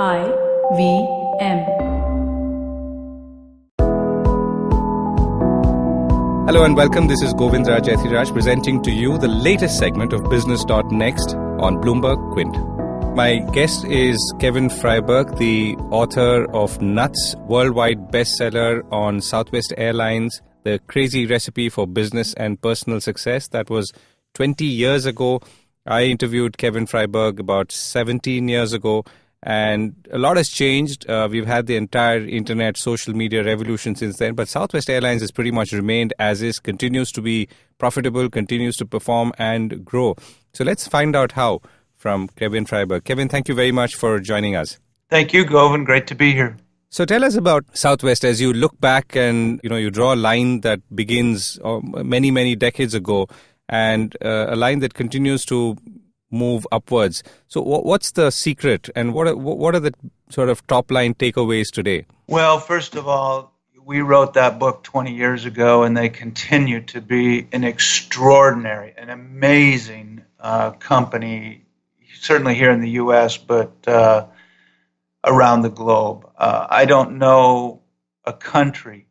IVM. Hello and welcome. This is Govindraj Ethiraj presenting to you the latest segment of Business.Next on Bloomberg Quint. My guest is Kevin Freiberg, the author of Nuts, worldwide bestseller on Southwest Airlines, the Crazy Recipe for Business and Personal Success. That was 20 years ago. I interviewed Kevin Freiberg about 17 years ago, and a lot has changed. We've had the entire internet, social media revolution since then, but Southwest Airlines has pretty much remained as is, continues to be profitable, continues to perform and grow. So let's find out how from Kevin Freiberg. Kevin, thank you very much for joining us. Thank you, Govin. Great to be here. So tell us about Southwest as you look back and you draw a line that begins many, many decades ago and a line that continues to move upwards. So what's the secret and what are the sort of top line takeaways today? Well, first of all, we wrote that book 20 years ago and they continue to be an extraordinary, an amazing company, certainly here in the U.S., but around the globe. I don't know a country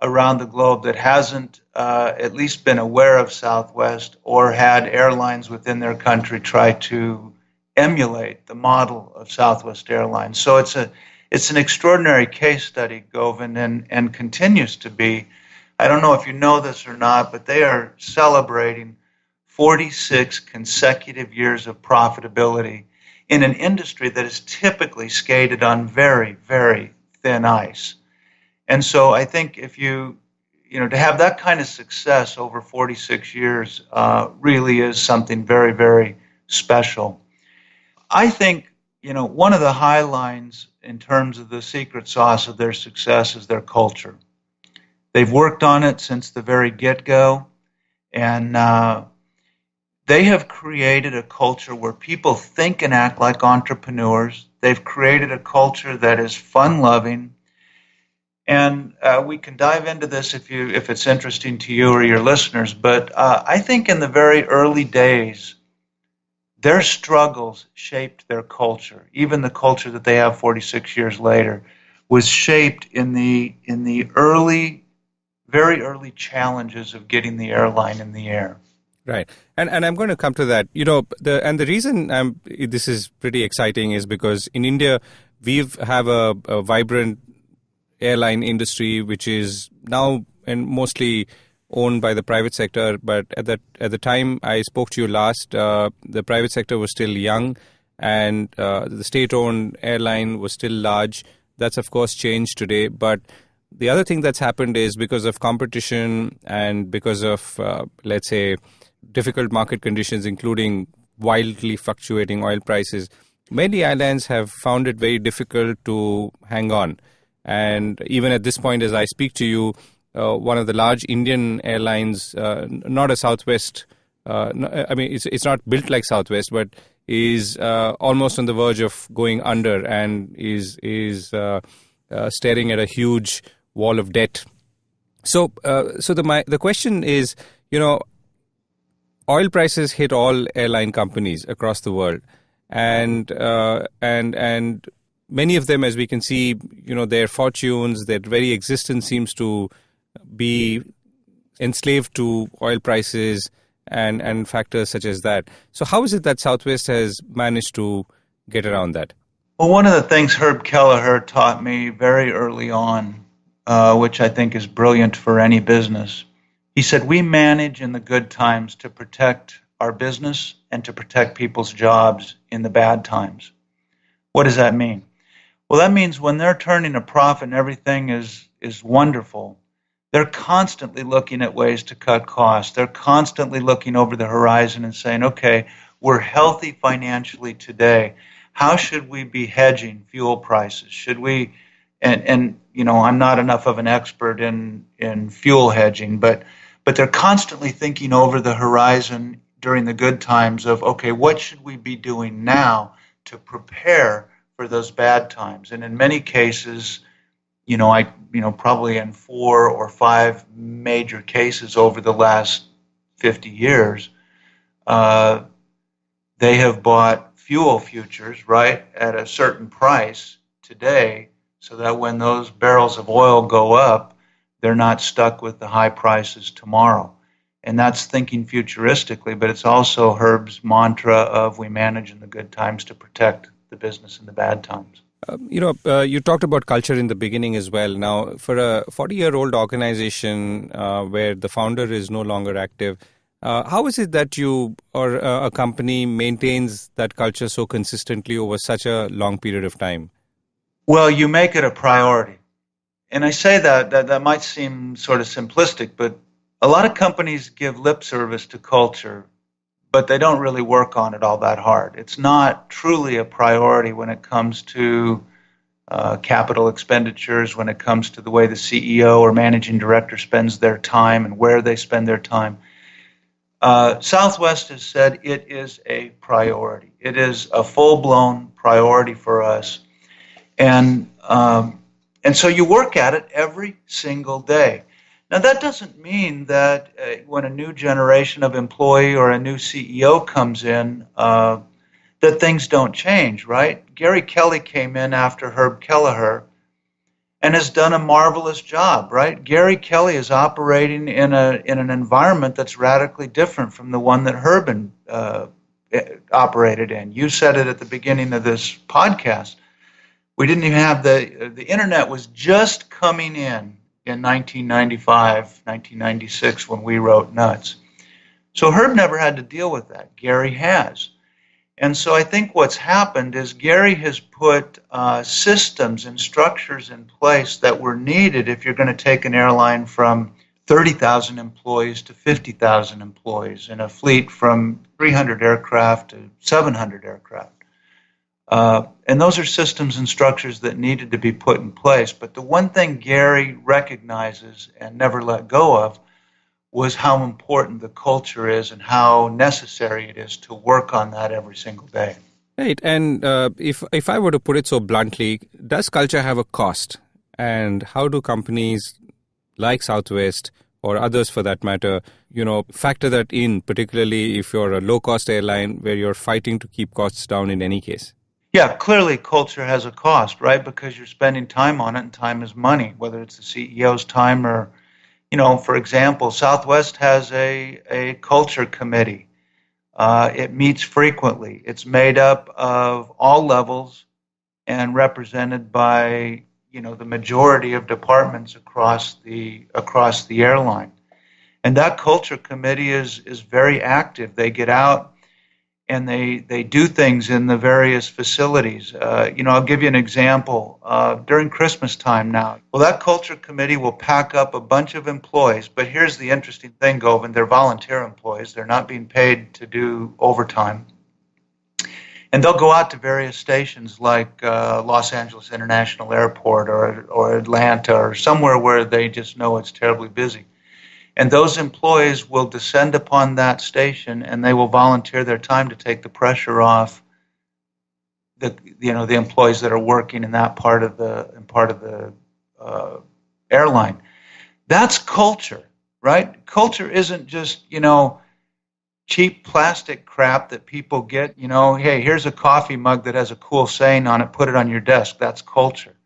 around the globe that hasn't at least been aware of Southwest or had airlines within their country try to emulate the model of Southwest Airlines. So it's an extraordinary case study, Govin, and continues to be. I don't know if you know this or not, but they are celebrating 46 consecutive years of profitability in an industry that is typically skated on very, very thin ice. And so I think if to have that kind of success over 46 years really is something very, very special. I think, one of the high lines in terms of the secret sauce of their success is their culture. They've worked on it since the very get-go, and they have created a culture where people think and act like entrepreneurs. They've created a culture that is fun-loving. And we can dive into this if it's interesting to you or your listeners. But I think in the very early days, their struggles shaped their culture. Even the culture that they have 46 years later was shaped in the very early challenges of getting the airline in the air. Right. And I'm going to come to that. The reason this is pretty exciting is because in India, we have a vibrant airline industry, which is now and mostly owned by the private sector. But at the time I spoke to you last, the private sector was still young and the state-owned airline was still large. That's, of course, changed today. But the other thing that's happened is because of competition and because of, let's say, difficult market conditions, including wildly fluctuating oil prices, many airlines have found it very difficult to hang on. And even at this point, as I speak to you, one of the large Indian airlines, not a Southwest, it's not built like Southwest, but is almost on the verge of going under and is staring at a huge wall of debt. So the question is, oil prices hit all airline companies across the world, and many of them, as we can see, their fortunes, their very existence seems to be enslaved to oil prices and factors such as that. So how is it that Southwest has managed to get around that? Well, one of the things Herb Kelleher taught me very early on, which I think is brilliant for any business, he said, we manage in the good times to protect our business and to protect people's jobs in the bad times. What does that mean? Well, that means when they're turning a profit and everything is wonderful, they're constantly looking at ways to cut costs. They're constantly looking over the horizon and saying, okay, we're healthy financially today. How should we be hedging fuel prices? Should we, and I'm not enough of an expert in fuel hedging, but they're constantly thinking over the horizon during the good times of, okay, what should we be doing now to prepare for those bad times? And in many cases, probably in 4 or 5 major cases over the last 50 years, they have bought fuel futures, right, at a certain price today so that when those barrels of oil go up, they're not stuck with the high prices tomorrow. And that's thinking futuristically, but it's also Herb's mantra of we manage in the good times to protect the business in the bad times. You talked about culture in the beginning as well. Now, for a 40-year-old organization where the founder is no longer active, how is it that you or a company maintains that culture so consistently over such a long period of time? Well, you make it a priority. And I say that might seem sort of simplistic, but a lot of companies give lip service to culture, but they don't really work on it all that hard. It's not truly a priority when it comes to capital expenditures, when it comes to the way the CEO or managing director spends their time and where they spend their time. Southwest has said it is a priority. It is a full-blown priority for us. And so you work at it every single day. Now, that doesn't mean that when a new generation of employee or a new CEO comes in, that things don't change, right? Gary Kelly came in after Herb Kelleher and has done a marvelous job, right? Gary Kelly is operating in an environment that's radically different from the one that Herb operated in. You said it at the beginning of this podcast. We didn't even have the internet was just coming in 1995, 1996 when we wrote Nuts. So Herb never had to deal with that. Gary has. And so I think what's happened is Gary has put systems and structures in place that were needed if you're going to take an airline from 30,000 employees to 50,000 employees in a fleet from 300 aircraft to 700 aircraft. And those are systems and structures that needed to be put in place. But the one thing Gary recognizes and never let go of was how important the culture is and how necessary it is to work on that every single day. Right. And if I were to put it so bluntly, does culture have a cost? And how do companies like Southwest or others for that matter, factor that in, particularly if you're a low-cost airline where you're fighting to keep costs down in any case? Yeah, clearly culture has a cost, right? Because you're spending time on it, and time is money, whether it's the CEO's time or, for example, Southwest has a culture committee. It meets frequently. It's made up of all levels and represented by, the majority of departments across the airline. And that culture committee is very active. They get out and they do things in the various facilities. I'll give you an example. During Christmas time now, well, that culture committee will pack up a bunch of employees, but here's the interesting thing, Govind, they're volunteer employees. They're not being paid to do overtime. And they'll go out to various stations like Los Angeles International Airport or Atlanta or somewhere where they just know it's terribly busy. And those employees will descend upon that station, and they will volunteer their time to take the pressure off the employees that are working in that part of the airline. That's culture, right? Culture isn't just cheap plastic crap that people get. Hey, here's a coffee mug that has a cool saying on it. Put it on your desk. That's culture.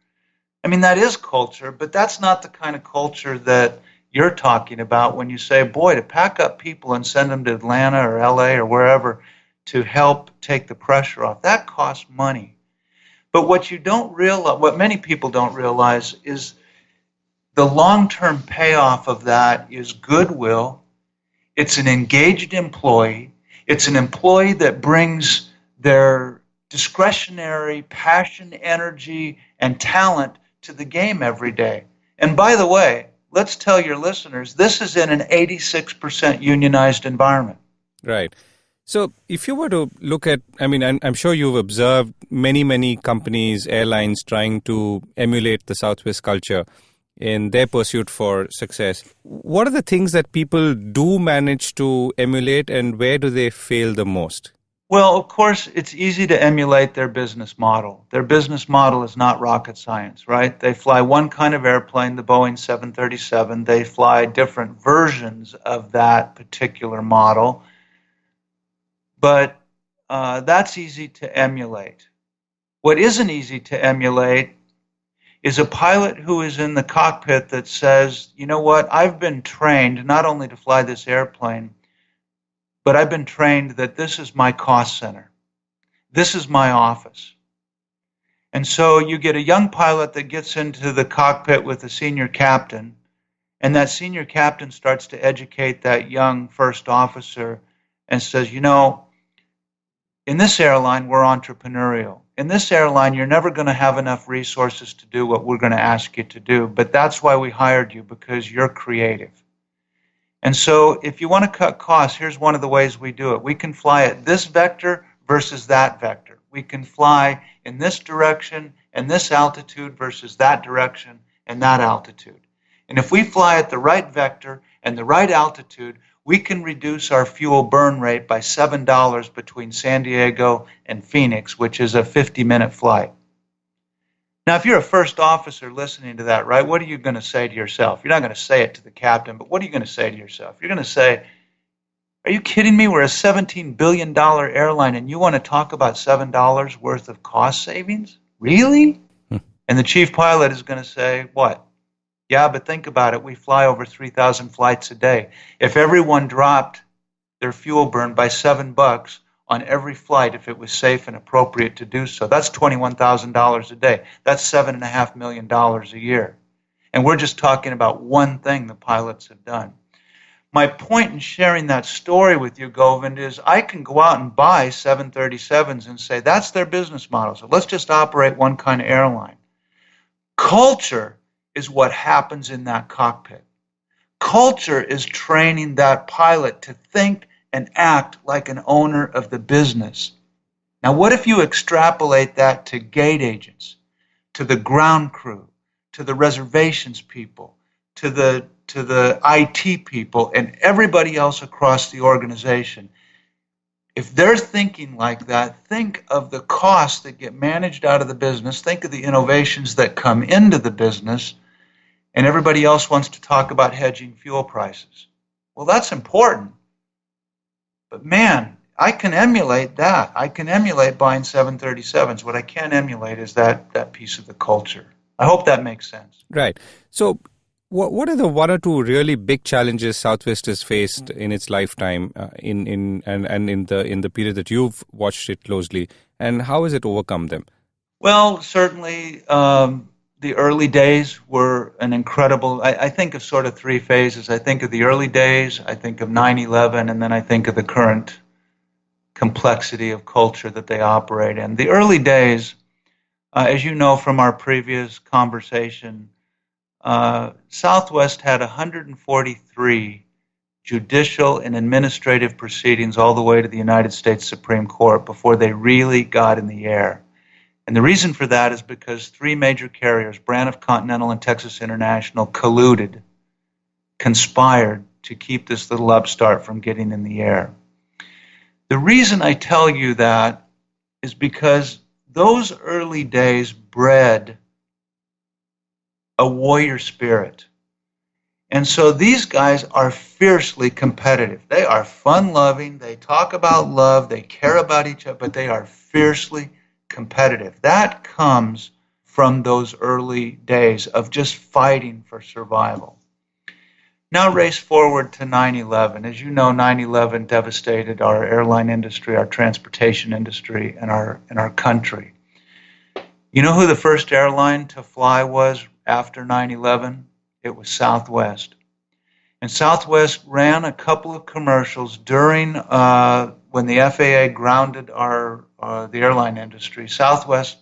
I mean, that is culture, but that's not the kind of culture that you're talking about when you say, boy, to pack up people and send them to Atlanta or LA or wherever to help take the pressure off. That costs money. But what many people don't realize is the long-term payoff of that is goodwill. It's an engaged employee. It's an employee that brings their discretionary passion, energy, and talent to the game every day. And by the way, let's tell your listeners, this is in an 86% unionized environment. Right. So if you were to look at, I'm sure you've observed many, many companies, airlines trying to emulate the Southwest culture in their pursuit for success. What are the things that people do manage to emulate, and where do they fail the most? Well, of course, it's easy to emulate their business model. Their business model is not rocket science, right? They fly one kind of airplane, the Boeing 737. They fly different versions of that particular model. But that's easy to emulate. What isn't easy to emulate is a pilot who is in the cockpit that says, you know what, I've been trained not only to fly this airplane, but I've been trained that this is my cost center. This is my office. And so you get a young pilot that gets into the cockpit with a senior captain, and that senior captain starts to educate that young first officer and says, you know, in this airline, we're entrepreneurial. In this airline, you're never going to have enough resources to do what we're going to ask you to do, but that's why we hired you, because you're creative. And so if you want to cut costs, here's one of the ways we do it. We can fly at this vector versus that vector. We can fly in this direction and this altitude versus that direction and that altitude. And if we fly at the right vector and the right altitude, we can reduce our fuel burn rate by $7 between San Diego and Phoenix, which is a 50-minute flight. Now, if you're a first officer listening to that, right, what are you going to say to yourself? You're not going to say it to the captain, but what are you going to say to yourself? You're going to say, are you kidding me? We're a $17 billion airline, and you want to talk about $7 worth of cost savings? Really? And the chief pilot is going to say, what? Yeah, but think about it. We fly over 3,000 flights a day. If everyone dropped their fuel burn by $7 on every flight, if it was safe and appropriate to do so, that's $21,000 a day. That's $7.5 million a year. And we're just talking about one thing the pilots have done. My point in sharing that story with you, Govind, is I can go out and buy 737s and say that's their business model. So let's just operate one kind of airline. Culture is what happens in that cockpit. Culture is training that pilot to think and act like an owner of the business. Now, what if you extrapolate that to gate agents, to the ground crew, to the reservations people, to the IT people, and everybody else across the organization? If they're thinking like that, think of the costs that get managed out of the business, think of the innovations that come into the business, and everybody else wants to talk about hedging fuel prices. Well, that's important. But man, I can emulate that. I can emulate buying 737s. What I can't emulate is that piece of the culture. I hope that makes sense. Right. So what are the one or two really big challenges Southwest has faced in its lifetime in the period that you've watched it closely, and how has it overcome them? Well, certainly the early days were an incredible, I think of sort of three phases. I think of the early days, I think of 9/11, and then I think of the current complexity of culture that they operate in. The early days, as you know from our previous conversation, Southwest had 143 judicial and administrative proceedings all the way to the United States Supreme Court before they really got in the air. And the reason for that is because three major carriers, Braniff, Continental, and Texas International, colluded, conspired to keep this little upstart from getting in the air. The reason I tell you that is because those early days bred a warrior spirit. And so these guys are fiercely competitive. They are fun-loving. They talk about love. They care about each other, but they are fiercely competitive. That comes from those early days of just fighting for survival. Now race forward to 9/11. As you know, 9/11 devastated our airline industry, our transportation industry, and our country. You know who the first airline to fly was after 9/11? It was Southwest. And Southwest ran a couple of commercials during when the FAA grounded the airline industry. Southwest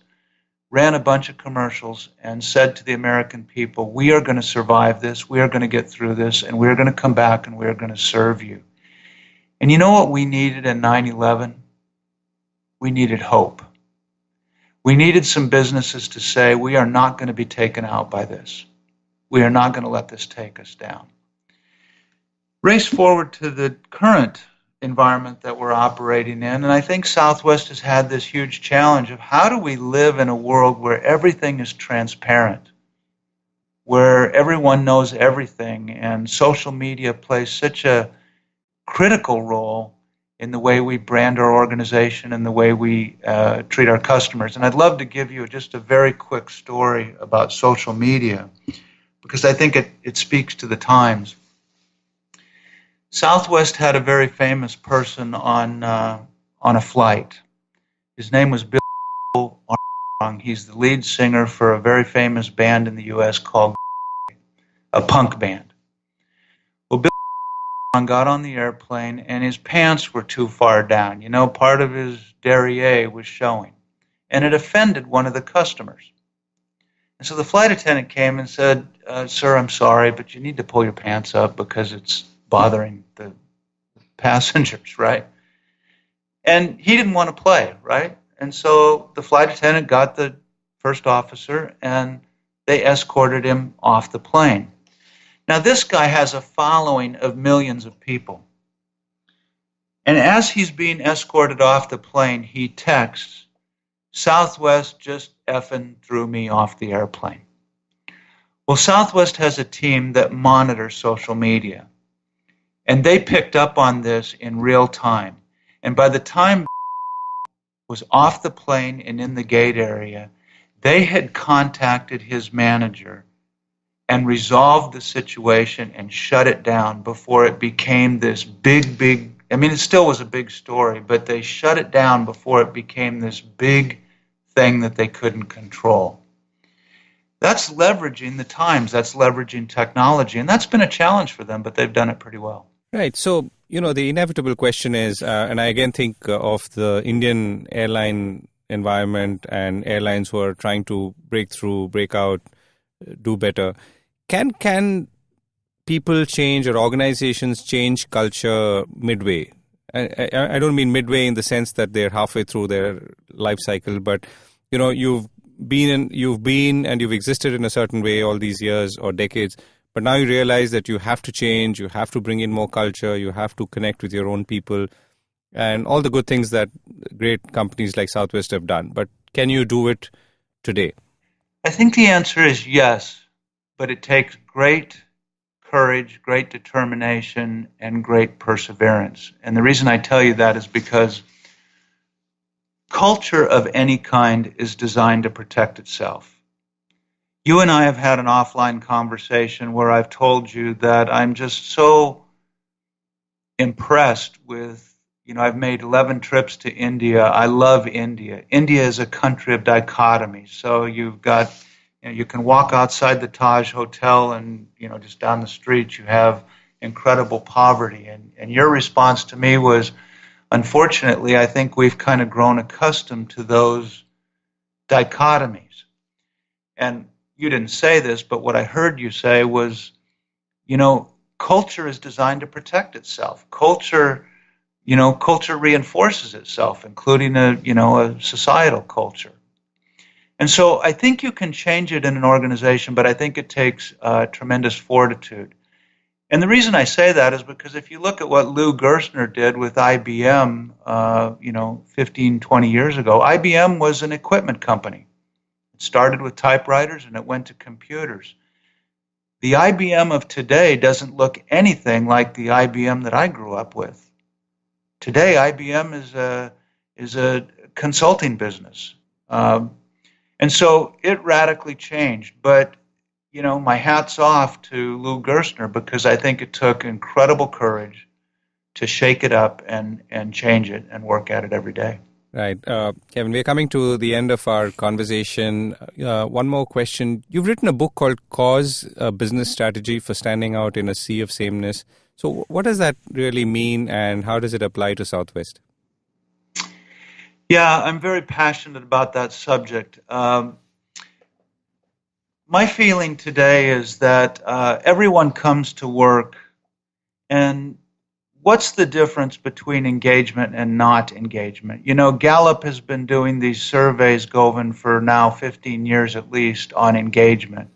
ran a bunch of commercials and said to the American people, we are going to survive this, we are going to get through this, and we're going to come back and we're going to serve you. And you know what we needed in 9/11? We needed hope. We needed some businesses to say, we are not going to be taken out by this. We are not going to let this take us down. Race forward to the current environment that we're operating in, and I think Southwest has had this huge challenge of how do we live in a world where everything is transparent, where everyone knows everything, and social media plays such a critical role in the way we brand our organization and the way we treat our customers. And I'd love to give you just a very quick story about social media because I think it speaks to the times. Southwest had a very famous person on a flight. His name was Bill Armstrong. He's the lead singer for a very famous band in the U.S. called a punk band. Well, Bill Armstrong got on the airplane and his pants were too far down. You know, part of his derriere was showing. And it offended one of the customers. And so the flight attendant came and said, "Sir, I'm sorry, but you need to pull your pants up because it's bothering the passengers," right? And he didn't want to play, right? And so the flight attendant got the first officer and they escorted him off the plane. Now this guy has a following of millions of people. And as he's being escorted off the plane, he texts, "Southwest just effing threw me off the airplane." Well, Southwest has a team that monitors social media. And they picked up on this in real time. And by the time was off the plane and in the gate area, they had contacted his manager and resolved the situation and shut it down before it became this big, I mean, it still was a big story, but they shut it down before it became this big thing that they couldn't control. That's leveraging the times, that's leveraging technology, and that's been a challenge for them, but they've done it pretty well. Right. So, the inevitable question is, and I again think of the Indian airline environment and airlines who are trying to break through, break out, do better. Can people change or organizations change culture midway? I don't mean midway in the sense that they're halfway through their life cycle, but you've been and you've existed in a certain way all these years or decades. But now you realize that you have to change, you have to bring in more culture, you have to connect with your own people, and all the good things that great companies like Southwest have done. But can you do it today? I think the answer is yes, but it takes great courage, great determination, and great perseverance. And the reason I tell you that is because culture of any kind is designed to protect itself. You and I have had an offline conversation where I've told you that I'm just so impressed with, I've made 11 trips to India. I love India. India is a country of dichotomy. So you've got, you can walk outside the Taj Hotel and, just down the street you have incredible poverty. And your response to me was, unfortunately, I think we've kind of grown accustomed to those dichotomies. And you didn't say this, but what I heard you say was, culture is designed to protect itself. Culture reinforces itself, including a societal culture. And so I think you can change it in an organization, but I think it takes tremendous fortitude. And the reason I say that is because if you look at what Lou Gerstner did with IBM, 15, 20 years ago, IBM was an equipment company. Started with typewriters and it went to computers. The IBM of today doesn't look anything like the IBM that I grew up with. Today, IBM is a consulting business. And so it radically changed. But, my hat's off to Lou Gerstner because I think it took incredible courage to shake it up and change it and work at it every day. Right. Kevin, we're coming to the end of our conversation. One more question. You've written a book called Cause, a Business Strategy for Standing Out in a Sea of Sameness. So what does that really mean and how does it apply to Southwest? Yeah, I'm very passionate about that subject. My feeling today is that everyone comes to work and what's the difference between engagement and not engagement? Gallup has been doing these surveys, Govin, for now 15 years at least on engagement.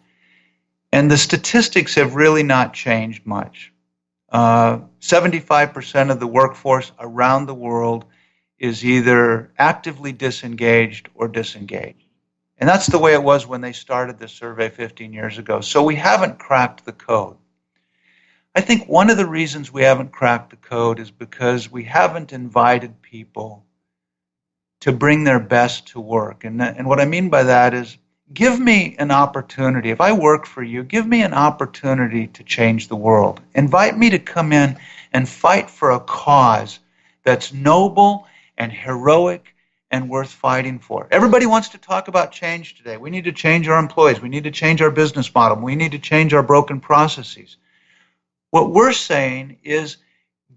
And the statistics have really not changed much. 75% of the workforce around the world is either actively disengaged or disengaged. And that's the way it was when they started the survey 15 years ago. So we haven't cracked the code. I think one of the reasons we haven't cracked the code is because we haven't invited people to bring their best to work. And what I mean by that is, give me an opportunity. If I work for you, give me an opportunity to change the world. Invite me to come in and fight for a cause that's noble and heroic and worth fighting for. Everybody wants to talk about change today. We need to change our employees. We need to change our business model. We need to change our broken processes. What we're saying is,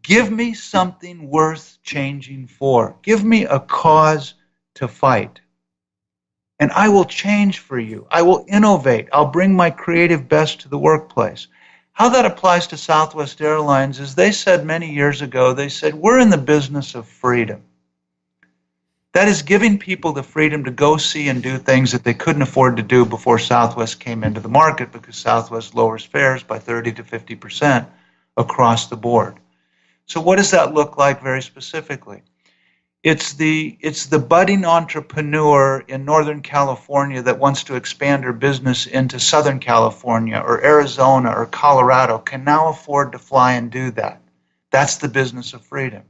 give me something worth changing for. Give me a cause to fight. And I will change for you. I will innovate. I'll bring my creative best to the workplace. How that applies to Southwest Airlines is, they said many years ago, they said, we're in the business of freedom. That is, giving people the freedom to go see and do things that they couldn't afford to do before Southwest came into the market, because Southwest lowers fares by 30 to 50% across the board. So what does that look like very specifically? It's the budding entrepreneur in Northern California that wants to expand her business into Southern California or Arizona or Colorado can now afford to fly and do that. That's the business of freedom.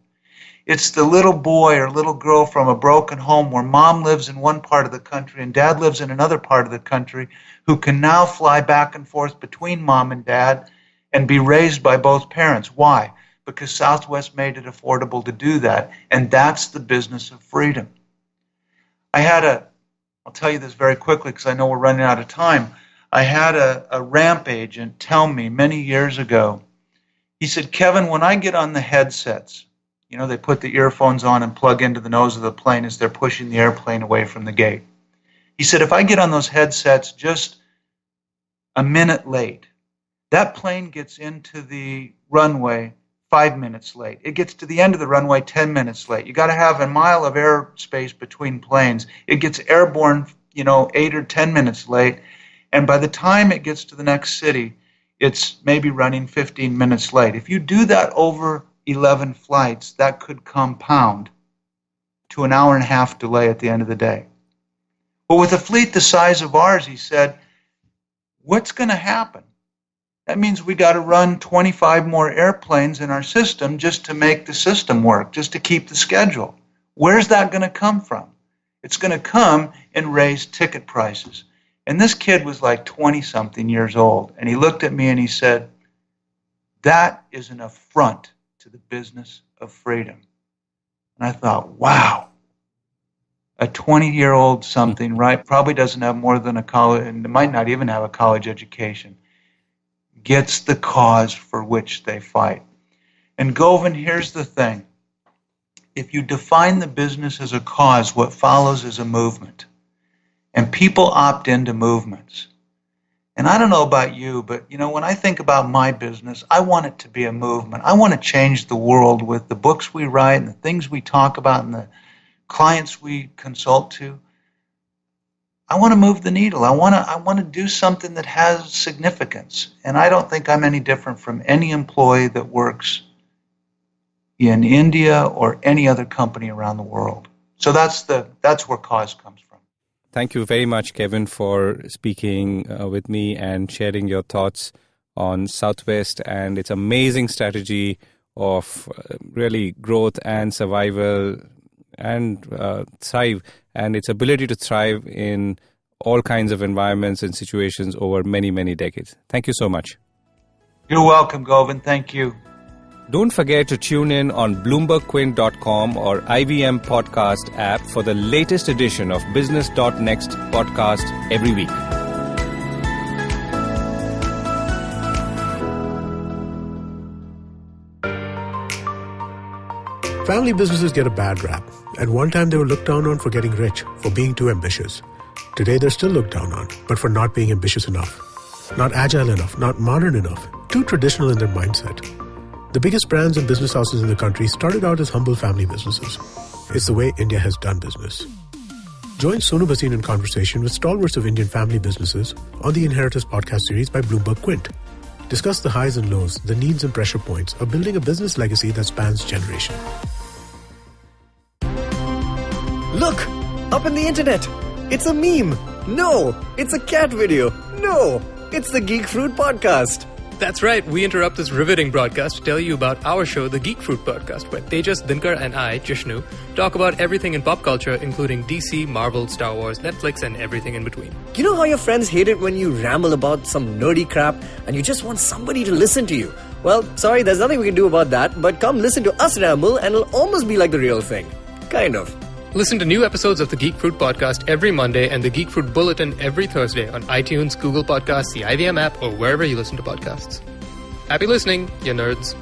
It's the little boy or little girl from a broken home where mom lives in one part of the country and dad lives in another part of the country, who can now fly back and forth between mom and dad and be raised by both parents. Why? Because Southwest made it affordable to do that, and that's the business of freedom. I'll tell you this very quickly because I know we're running out of time. I had a ramp agent tell me many years ago, he said, Kevin, when I get on the headsets, they put the earphones on and plug into the nose of the plane as they're pushing the airplane away from the gate. He said, if I get on those headsets just a minute late, that plane gets into the runway 5 minutes late. It gets to the end of the runway 10 minutes late. You got to have a mile of airspace between planes. It gets airborne, 8 or 10 minutes late. And by the time it gets to the next city, it's maybe running 15 minutes late. If you do that over 11 flights, that could compound to an hour and a half delay at the end of the day. But with a fleet the size of ours, he said, what's going to happen? That means we got to run 25 more airplanes in our system just to make the system work, just to keep the schedule. Where's that going to come from? It's going to come in raised ticket prices. And this kid was like 20-something years old, and he looked at me and he said, that is an affront to the business of freedom. And I thought, wow, a 20-year-old something, right, probably doesn't have more than a college, and might not even have a college education, gets the cause for which they fight. And Govind, here's the thing. If you define the business as a cause, what follows is a movement. And people opt into movements. And I don't know about you, but when I think about my business, I want it to be a movement. I want to change the world with the books we write and the things we talk about and the clients we consult to. I want to move the needle. I want to do something that has significance. And I don't think I'm any different from any employee that works in India or any other company around the world. So that's where cause comes from. Thank you very much, Kevin, for speaking with me and sharing your thoughts on Southwest and its amazing strategy of really growth and survival and thrive, and its ability to thrive in all kinds of environments and situations over many, many decades. Thank you so much. You're welcome, Govind. Thank you. Don't forget to tune in on BloombergQuint.com or IVM Podcast app for the latest edition of Business.Next podcast every week. Family businesses get a bad rap. At one time, they were looked down on for getting rich, for being too ambitious. Today, they're still looked down on, but for not being ambitious enough. Not agile enough, not modern enough, too traditional in their mindset. The biggest brands and business houses in the country started out as humble family businesses. It's the way India has done business. Join Sonu Bhasin in conversation with stalwarts of Indian family businesses on the Inheritors podcast series by Bloomberg Quint. Discuss the highs and lows, the needs and pressure points of building a business legacy that spans generation. Look! Up in the internet! It's a meme! No! It's a cat video! No! It's the Geek Fruit Podcast! That's right. We interrupt this riveting broadcast to tell you about our show, The Geek Fruit Podcast, where Tejas, Dinkar, and I, Jishnu, talk about everything in pop culture, including DC, Marvel, Star Wars, Netflix, and everything in between. You know how your friends hate it when you ramble about some nerdy crap and you just want somebody to listen to you? Well, sorry, there's nothing we can do about that, but come listen to us ramble and it'll almost be like the real thing. Kind of. Listen to new episodes of the Geek Fruit Podcast every Monday and the Geek Fruit Bulletin every Thursday on iTunes, Google Podcasts, the IVM app, or wherever you listen to podcasts. Happy listening, you nerds.